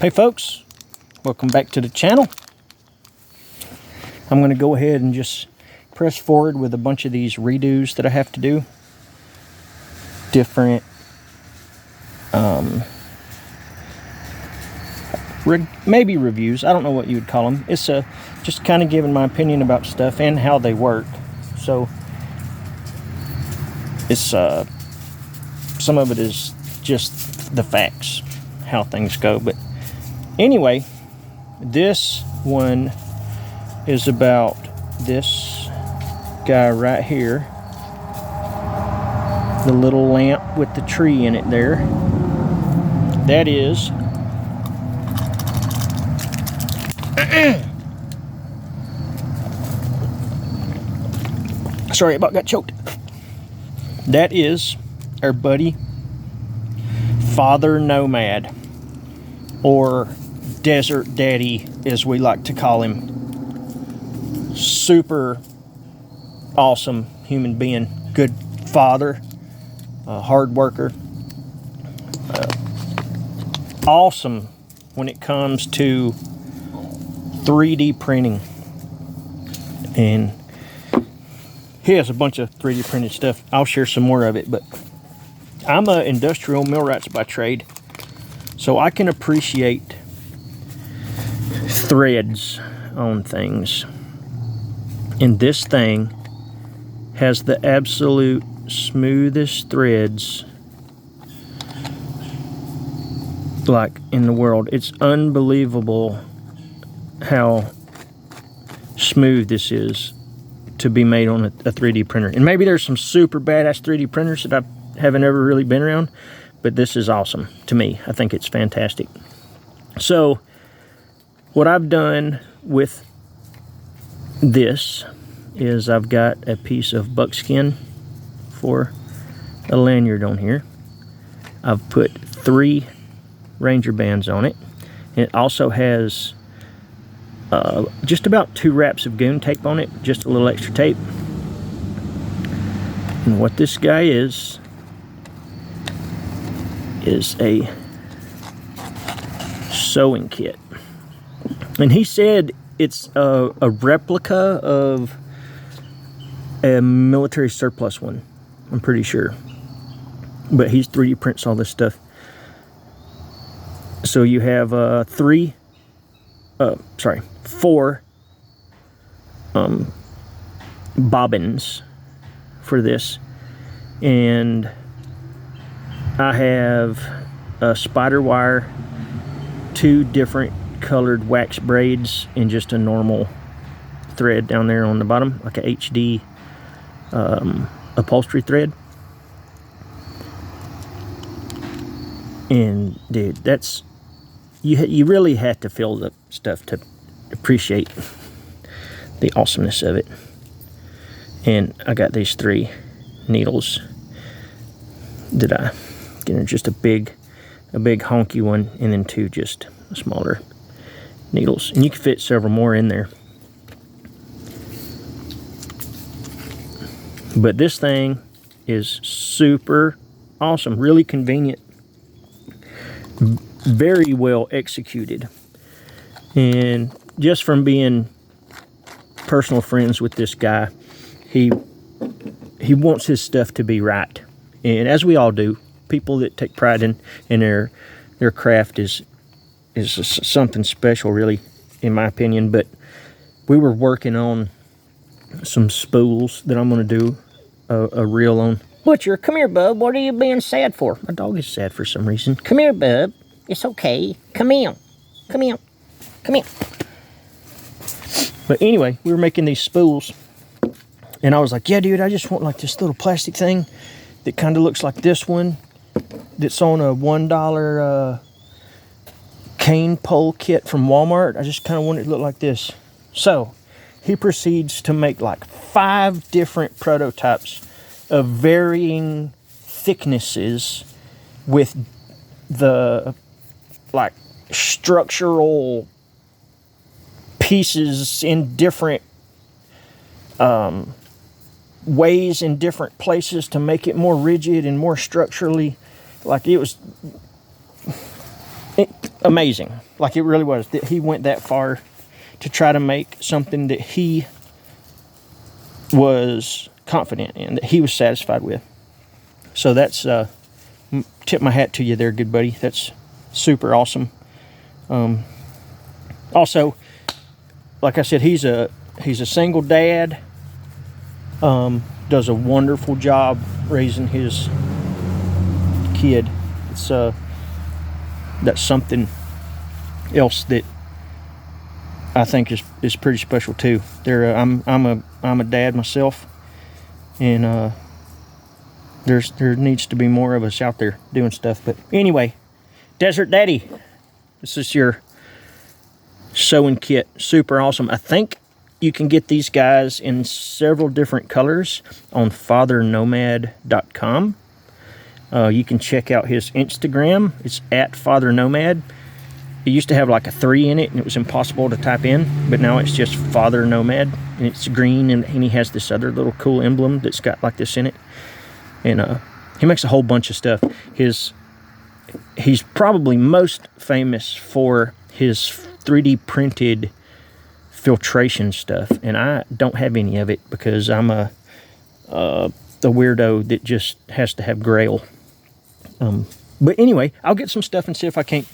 Hey folks, welcome back to the channel. I'm going to go ahead and just press forward with a bunch of these redos that I have to do. Different maybe reviews. I don't know what you would call them. It's just kind of giving my opinion about stuff and how they work. So it's some of it is just the facts, how things go. But anyway, this one is about this guy right here. The little lamp with the tree in it there. That is sorry, about got choked. That is our buddy Father Nomad, or Desert Daddy as we like to call him. Super awesome human being, good father, hard worker, awesome when it comes to 3D printing. And he has a bunch of 3D printed stuff. I'll share some more of it, but I'm an industrial millwright by trade, so I can appreciate threads on things. And this thing has the absolute smoothest threads like in the world. It's unbelievable how smooth this is to be made on a 3D printer. And maybe there's some super badass 3D printers that I haven't ever really been around, but this is awesome to me. I think it's fantastic. So what I've done with this is I've got a piece of buckskin for a lanyard on here. I've put 3 Ranger bands on it. It also has just about 2 wraps of goon tape on it, just a little extra tape. And what this guy is a sewing kit. And he said it's a replica of a military surplus one, I'm pretty sure. But he's 3D prints all this stuff. So you have 4 bobbins for this, and I have a spider wire, 2 different colored wax braids, and just a normal thread down there on the bottom, like a HD upholstery thread. And dude, that's you really have to feel the stuff to appreciate the awesomeness of it. And I got these 3 needles that I get, just a big honky one, and then 2 just smaller needles, and you can fit several more in there. But this thing is super awesome, really convenient, very well executed. And just from being personal friends with this guy, he wants his stuff to be right. And as we all do, people that take pride in their craft is something special, really, in my opinion. But we were working on some spools that I'm going to do a reel on. Butcher, come here, bub. What are you being sad for? My dog is sad for some reason. Come here, bub. It's okay. Come here. Come here. Come here. But anyway, we were making these spools, and I was like, yeah, dude, I just want like this little plastic thing that kind of looks like this one that's on a $1 cane pole kit from Walmart. I just kind of want it to look like this. So he proceeds to make like 5 different prototypes of varying thicknesses with the like structural pieces in different ways in different places to make it more rigid and more structurally, like it was amazing. Like, it really was. That he went that far to try to make something that he was confident in, that he was satisfied with. So that's, tip my hat to you there, good buddy. That's super awesome. Also, like I said, he's a single dad. Does a wonderful job raising his kid. It's that's something else that I think is pretty special too. I'm a dad myself, and there needs to be more of us out there doing stuff. But anyway, Desert Daddy, this is your sewing kit. Super awesome. I think you can get these guys in several different colors on fathernomad.com. You can check out his Instagram. It's at fathernomad. It used to have like a 3 in it, and it was impossible to type in, but now it's just Father Nomad, and it's green, and he has this other little cool emblem that's got like this in it. And he makes a whole bunch of stuff. He's probably most famous for his 3D printed filtration stuff, and I don't have any of it because I'm a weirdo that just has to have Grail. But anyway, I'll get some stuff and see if I can't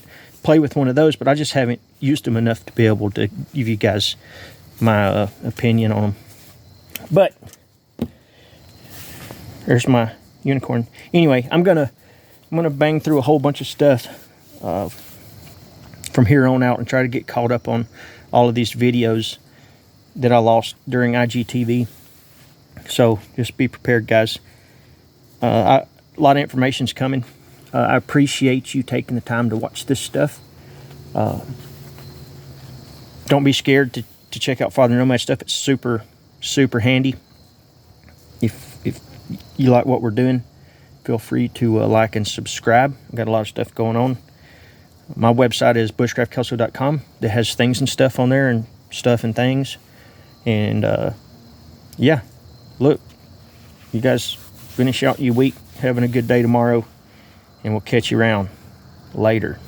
play with one of those, but I just haven't used them enough to be able to give you guys my opinion on them. But there's my unicorn. Anyway, I'm gonna bang through a whole bunch of stuff from here on out and try to get caught up on all of these videos that I lost during IGTV. So just be prepared, guys. A lot of information's coming. I appreciate you taking the time to watch this stuff. Don't be scared to check out Father Nomad stuff. It's super, super handy. If you like what we're doing, feel free to like and subscribe. We've got a lot of stuff going on. My website is bushcraftkelso.com. That has things and stuff on there, and stuff and things. And yeah, look, you guys finish out your week, having a good day tomorrow, and we'll catch you around later.